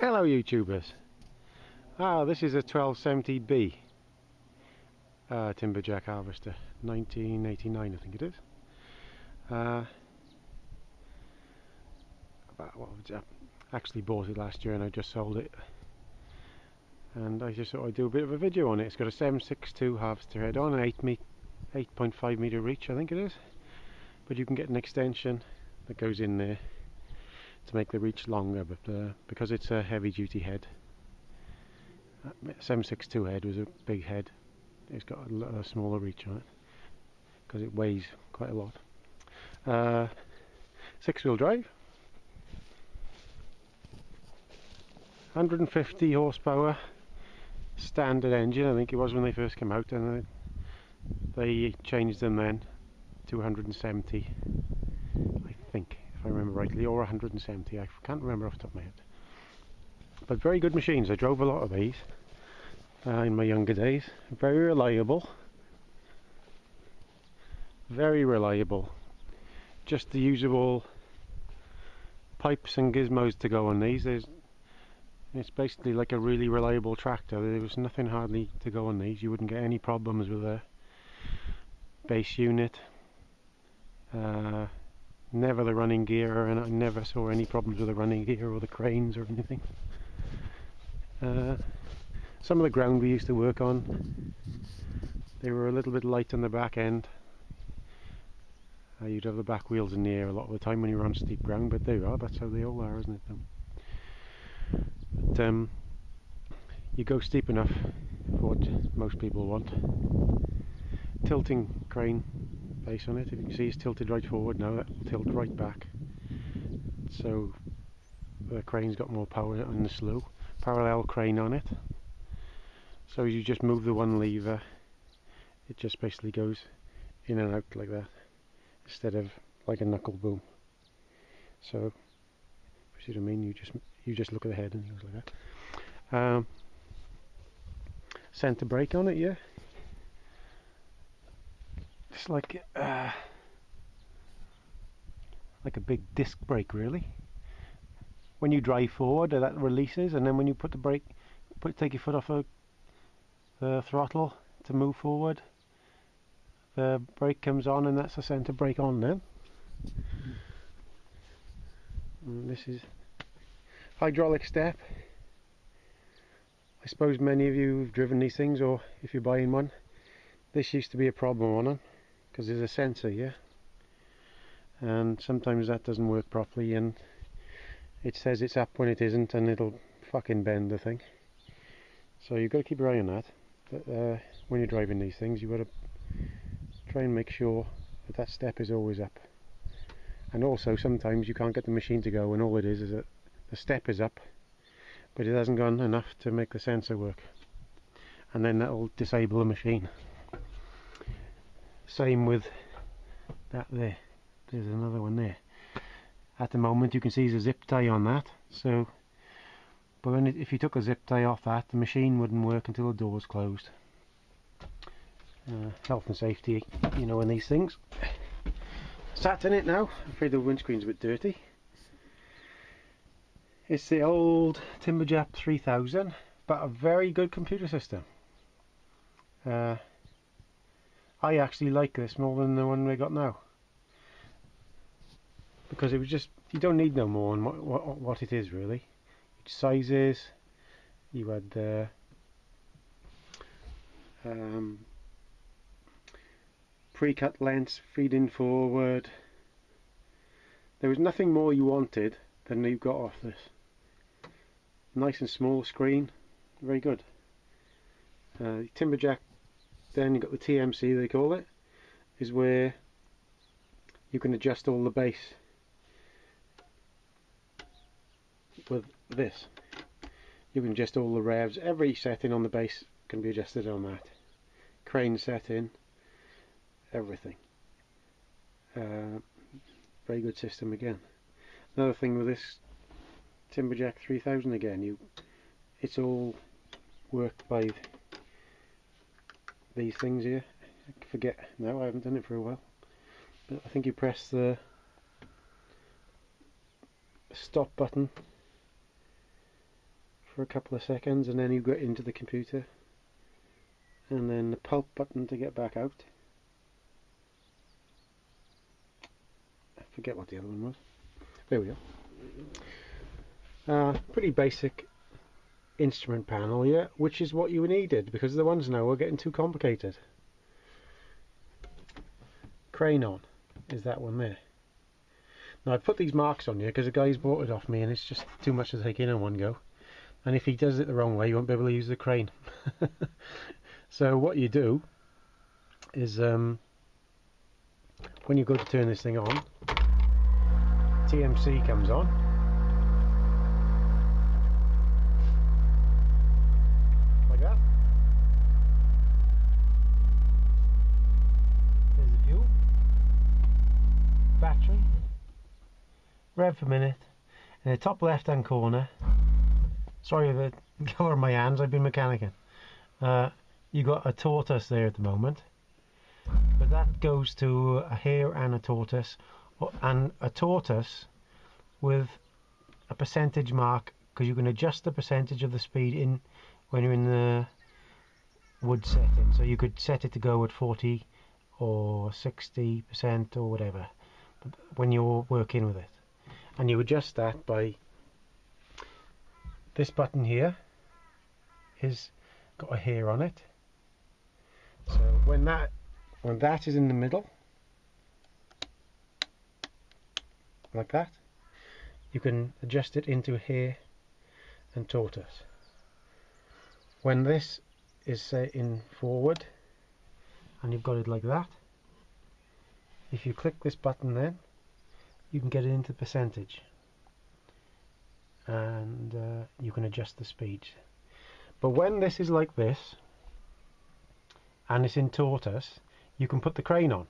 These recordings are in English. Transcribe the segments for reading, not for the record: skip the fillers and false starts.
Hello YouTubers. This is a 1270B timberjack harvester, 1989 I think it is. I actually bought it last year and I just sold it, and I just thought I'd do a bit of a video on it. It's got a 7.62 harvester head on, an 8.5 meter reach I think it is, but you can get an extension that goes in there to make the reach longer, but because it's a heavy duty head, 7.62 head was a big head, it's got a smaller reach on it because it weighs quite a lot. 6-wheel drive, 150 horsepower standard engine I think it was when they first came out, and they changed them then to 170 I think, if I remember rightly, or 170, I can't remember off the top of my head. But very good machines. I drove a lot of these in my younger days. Very reliable. Very reliable. Just the usable pipes and gizmos to go on these. It's basically like a really reliable tractor. There was nothing hardly to go on these. You wouldn't get any problems with a base unit. Never the running gear, and I never saw any problems with the running gear or the cranes or anything. Some of the ground we used to work on, they were a little bit light on the back end. You'd have the back wheels in the air a lot of the time when you were on steep ground, but there you are, that's how they all are, isn't it? But you go steep enough for what most people want. Tilting crane base on it, if you can see it's tilted right forward now, that will tilt right back, so the crane's got more power on the slew. Parallel crane on it, so you just move the one lever, it just basically goes in and out like that instead of like a knuckle boom. So you see what I mean, you just look at the head and it goes like that. Centre brake on it, yeah. It's like a big disc brake really. When you drive forward, that releases, and then when you put the brake, take your foot off the throttle to move forward, the brake comes on, and that's the centre brake on then. And this is hydraulic step. I suppose many of you have driven these things, or if you're buying one, this used to be a problem on them because there's a sensor here, and sometimes that doesn't work properly, and it says it's up when it isn't, and it'll fucking bend the thing. So you've got to keep your eye on that. But when you're driving these things, you've got to try and make sure that that step is always up. And also sometimes you can't get the machine to go, and all it is that the step is up, but it hasn't gone enough to make the sensor work, and then that'll disable the machine. Same with that there. There's another one there. At the moment you can see there's a zip tie on that, so but if you took a zip tie off that, the machine wouldn't work until the door's closed. Health and safety, you know, in these things. Sat in it now. I'm afraid the windscreen's a bit dirty. It's the old timberjack 3000, but a very good computer system. I actually like this more than the one we got now, because it was just, you don't need no more on what it is really. Sizes, you had pre-cut lengths feeding forward. There was nothing more you wanted than you got off this. Nice and small screen, very good. Timberjack, then you've got the TMC they call it, is where you can adjust all the bass with this. You can adjust all the revs, every setting on the bass can be adjusted on that. Crane setting, everything. Very good system again. Another thing with this timberjack 3000 again, it's all worked by these things here. I forget now, I haven't done it for a while, but I think you press the stop button for a couple of seconds, and then you go into the computer, and then the pulp button to get back out. I forget what the other one was. There we go. Pretty basic instrument panel, yeah, which is what you needed, because the ones now are getting too complicated. Crane on is that one there. Now I've put these marks on here because the guy's bought it off me and it's just too much to take in one go, and if he does it the wrong way you won't be able to use the crane. So what you do is when you go to turn this thing on, TMC comes on, like that. There's the fuel, battery, rev per minute. In the top left hand corner, sorry for the colour of my hands, I've been mechanicking. You got a tortoise there at the moment, but that goes to a hare and a tortoise, and a tortoise with a percentage mark, because you can adjust the percentage of the speed in when you're in the wood setting. So you could set it to go at 40 or 60% or whatever when you're working with it, and you adjust that by this button here. Is got a hair on it, so when that is in the middle like that, you can adjust it into hare and tortoise. When this is set in forward and you've got it like that, if you click this button then you can get it into percentage, and you can adjust the speed. But when this is like this and it's in tortoise, you can put the crane on.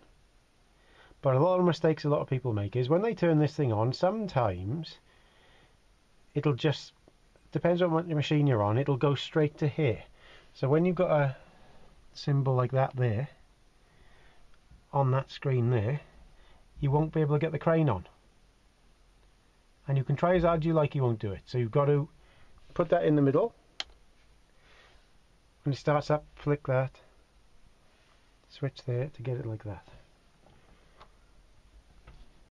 But a lot of mistakes a lot of people make is when they turn this thing on, sometimes it'll just, depends on what machine you're on, it'll go straight to here. So when you've got a symbol like that there on that screen there, you won't be able to get the crane on. And you can try as hard as you like, you won't do it. So you've got to put that in the middle. When it starts up, flick that switch there to get it like that.